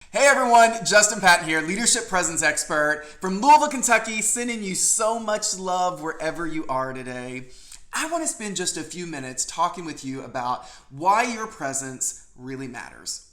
Hey everyone, Justin Patton here, leadership presence expert from Louisville, Kentucky, sending you so much love wherever you are today. I want to spend just a few minutes talking with you about why your presence really matters.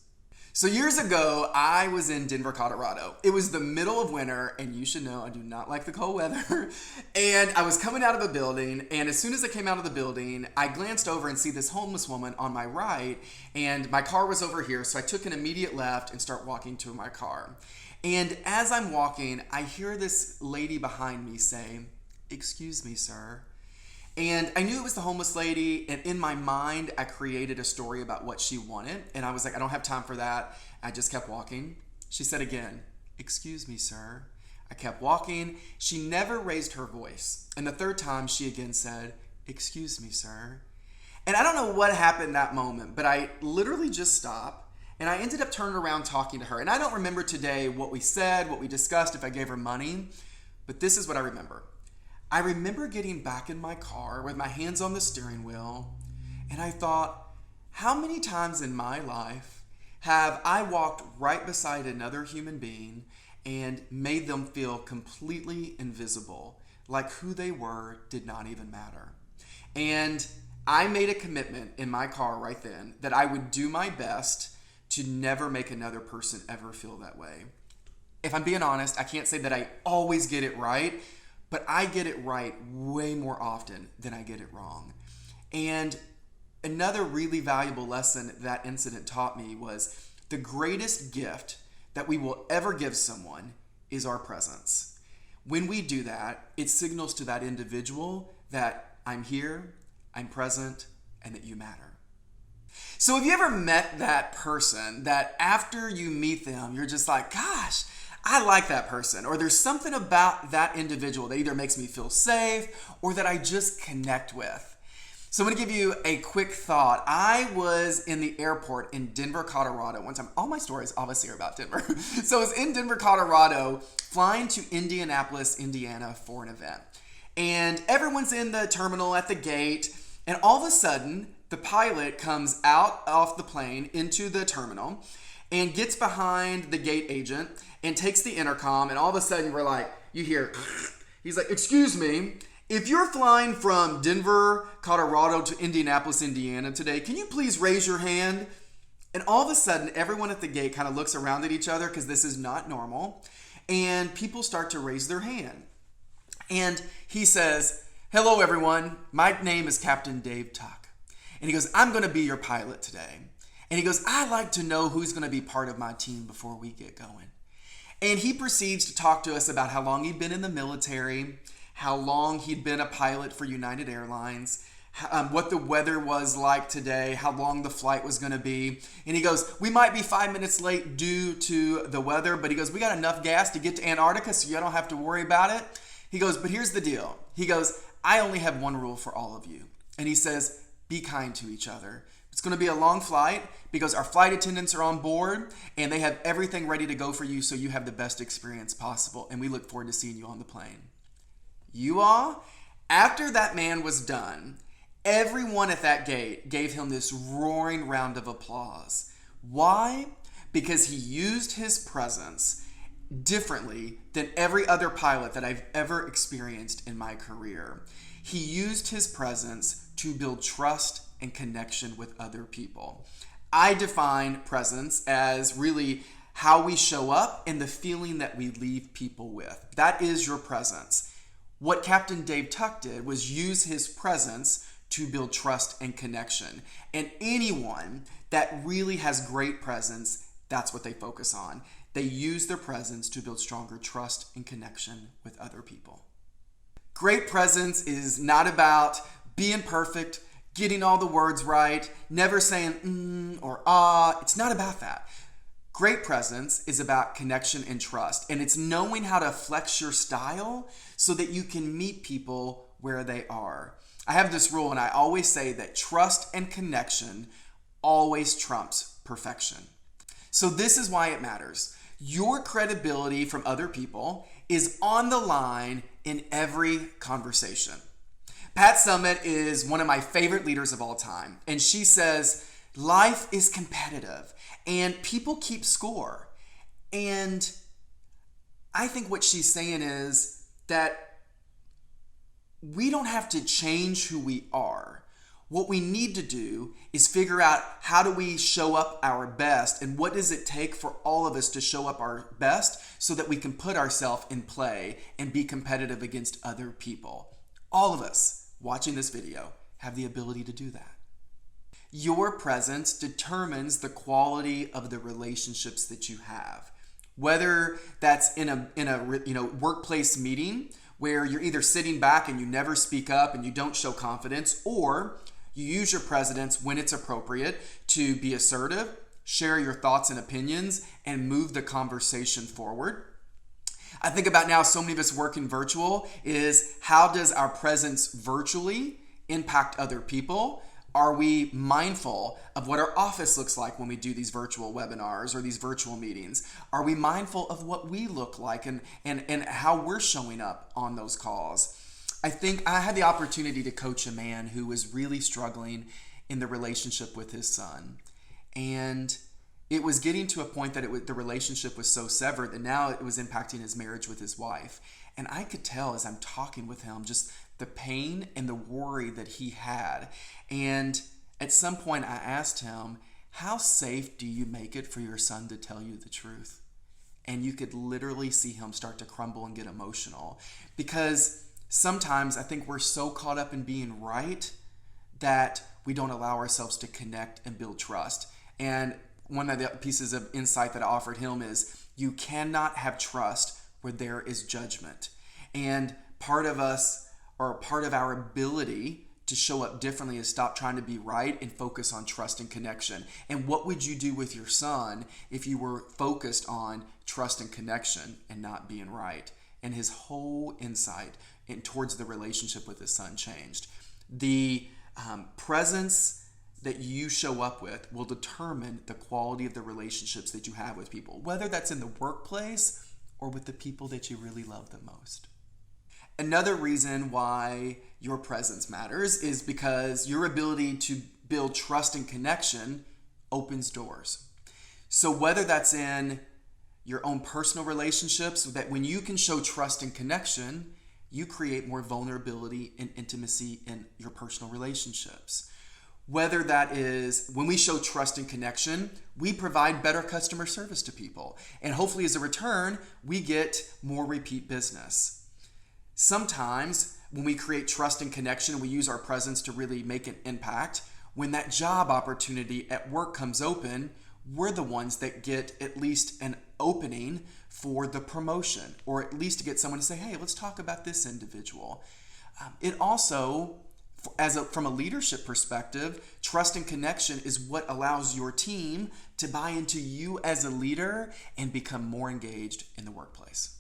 So years ago, I was in Denver, Colorado. It was the middle of winter, and you should know I do not like the cold weather. And I was coming out of a building, and as soon as I came out of the building, I glanced over and see this homeless woman on my right, and my car was over here, so I took an immediate left and start walking to my car. And as I'm walking, I hear this lady behind me say, "Excuse me, sir." And I knew it was the homeless lady, and in my mind, I created a story about what she wanted. And I was like, I don't have time for that. I just kept walking. She said again, "Excuse me, sir." I kept walking. She never raised her voice. And the third time, she again said, "Excuse me, sir." And I don't know what happened that moment, but I literally just stopped. And I ended up turning around talking to her. And I don't remember today what we said, what we discussed, if I gave her money. But this is what I remember. I remember getting back in my car with my hands on the steering wheel, and I thought, how many times in my life have I walked right beside another human being and made them feel completely invisible, like who they were did not even matter? And I made a commitment in my car right then that I would do my best to never make another person ever feel that way. If I'm being honest, I can't say that I always get it right, but I get it right way more often than I get it wrong. And another really valuable lesson that incident taught me was the greatest gift that we will ever give someone is our presence. When we do that, it signals to that individual that I'm here, I'm present, and that you matter. So have you ever met that person that after you meet them, you're just like, gosh, I like that person, or there's something about that individual that either makes me feel safe or that I just connect with? So I'm going to give you a quick thought. I was in the airport in Denver, Colorado one time. All my stories obviously are about Denver. So I was in Denver, Colorado, flying to Indianapolis, Indiana for an event. And everyone's in the terminal at the gate, and all of a sudden, the pilot comes out off the plane into the terminal and gets behind the gate agent and takes the intercom, and all of a sudden we're like, you hear, he's like, "Excuse me, if you're flying from Denver, Colorado to Indianapolis, Indiana today, can you please raise your hand?" And all of a sudden, everyone at the gate kind of looks around at each other because this is not normal, and people start to raise their hand. And he says, "Hello everyone, my name is Captain Dave Tuck." And he goes, "I'm going to be your pilot today." And he goes, "I'd like to know who's going to be part of my team before we get going." And he proceeds to talk to us about how long he'd been in the military, how long he'd been a pilot for United Airlines, what the weather was like today, how long the flight was going to be. And he goes, "We might be 5 minutes late due to the weather, but he goes, we got enough gas to get to Antarctica, so you don't have to worry about it." He goes, "But here's the deal." He goes, "I only have one rule for all of you." And he says, "Be kind to each other. It's going to be a long flight because our flight attendants are on board and they have everything ready to go for you so you have the best experience possible. And we look forward to seeing you on the plane." You all, after that man was done, everyone at that gate gave him this roaring round of applause. Why? Because he used his presence differently than every other pilot that I've ever experienced in my career. He used his presence to build trust and connection with other people. I define presence as really how we show up and the feeling that we leave people with. That is your presence. What Captain Dave Tuck did was use his presence to build trust and connection. And anyone that really has great presence, that's what they focus on. They use their presence to build stronger trust and connection with other people. Great presence is not about being perfect, getting all the words right, never saying or ah. It's not about that. Great presence is about connection and trust, and it's knowing how to flex your style so that you can meet people where they are. I have this rule, and I always say that trust and connection always trumps perfection. So this is why it matters. Your credibility from other people is on the line in every conversation. Pat Summitt is one of my favorite leaders of all time, and she says, life is competitive and people keep score. And I think what she's saying is that we don't have to change who we are. What we need to do is figure out how do we show up our best, and what does it take for all of us to show up our best so that we can put ourselves in play and be competitive against other people. All of us watching this video have the ability to do that. Your presence determines the quality of the relationships that you have. Whether that's in a workplace meeting where you're either sitting back and you never speak up and you don't show confidence, or you use your presence when it's appropriate to be assertive, share your thoughts and opinions, and move the conversation forward. I think about now, so many of us working virtual, is how does our presence virtually impact other people? Are we mindful of what our office looks like when we do these virtual webinars or these virtual meetings? Are we mindful of what we look like and how we're showing up on those calls? I think I had the opportunity to coach a man who was really struggling in the relationship with his son. And it was getting to a point that the relationship was so severed that now it was impacting his marriage with his wife. And I could tell as I'm talking with him just the pain and the worry that he had. And at some point I asked him, how safe do you make it for your son to tell you the truth? And you could literally see him start to crumble and get emotional, because sometimes I think we're so caught up in being right that we don't allow ourselves to connect and build trust. And one of the pieces of insight that I offered him is you cannot have trust where there is judgment. And part of our ability to show up differently is stop trying to be right and focus on trust and connection. And what would you do with your son if you were focused on trust and connection and not being right? And his whole insight towards the relationship with his son changed. The presence that you show up with will determine the quality of the relationships that you have with people, whether that's in the workplace or with the people that you really love the most. Another reason why your presence matters is because your ability to build trust and connection opens doors. So whether that's in your own personal relationships, that when you can show trust and connection, you create more vulnerability and intimacy in your personal relationships. Whether that is when we show trust and connection, we provide better customer service to people. And hopefully as a return, we get more repeat business. Sometimes when we create trust and connection, we use our presence to really make an impact. When that job opportunity at work comes open, we're the ones that get at least an opening for the promotion, or at least to get someone to say, hey, let's talk about this individual. It also, from a leadership perspective, trust and connection is what allows your team to buy into you as a leader and become more engaged in the workplace.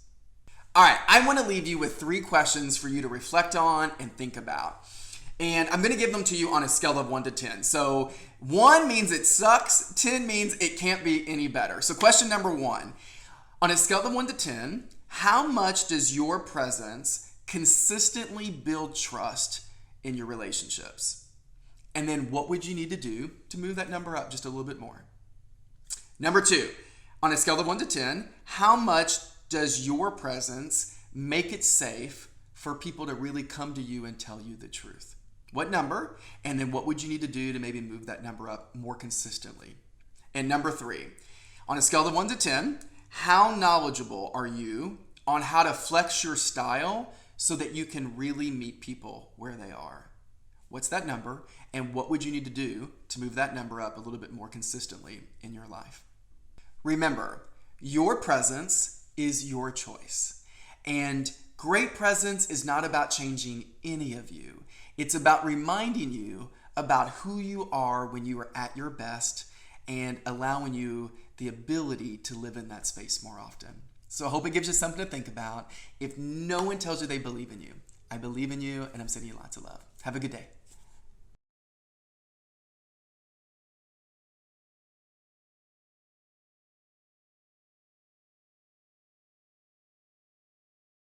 All right, I want to leave you with 3 questions for you to reflect on and think about. And I'm going to give them to you on a scale of 1 to 10. So 1 means it sucks, 10 means it can't be any better. So question number 1, on a scale of 1 to 10, how much does your presence consistently build trust in your relationships? And then what would you need to do to move that number up just a little bit more? Number 2, on a scale of 1 to 10, how much does your presence make it safe for people to really come to you and tell you the truth? What number? And then what would you need to do to maybe move that number up more consistently? And number 3, on a scale of 1 to 10, how knowledgeable are you on how to flex your style so that you can really meet people where they are? What's that number? And what would you need to do to move that number up a little bit more consistently in your life? Remember, your presence is your choice. And great presence is not about changing any of you. It's about reminding you about who you are when you are at your best and allowing you the ability to live in that space more often. So I hope it gives you something to think about. If no one tells you they believe in you, I believe in you, and I'm sending you lots of love. Have a good day.